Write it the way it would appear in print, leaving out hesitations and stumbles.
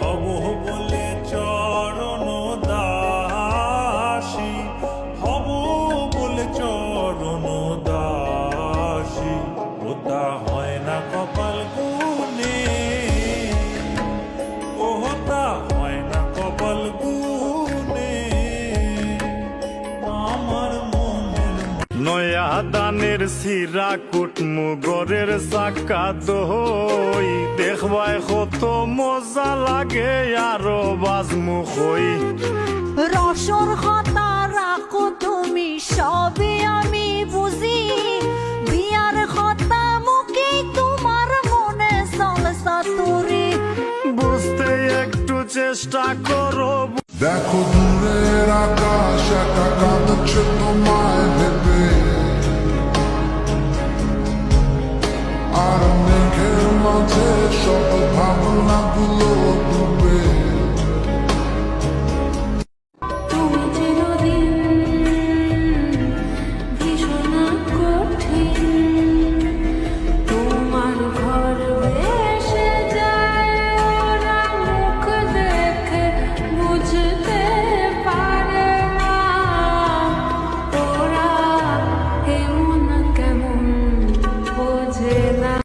হব বলে চরণ দাসী, হব বলে চরণ দাসী, ওটা হয় না কপাল গুনে, ওটা হয় না কপাল গুনে আমার মনের। নয়া দানের সিরা কুটমু গরের চাকা দই, দেখবাই কত মজা লাগে আরো বাজমু কই। রসর কথা রাখো তুমি সবে আমি বুঝি, বিয়ার কথা মুখে তোমার মনে চলসা তুরি। বুঝতে একটু চেষ্টা করো। দেখো দূরের আকাশ একা কাঁদছে তোমায় ভেবে, আর মেঘের মাঝে শত ভাবনা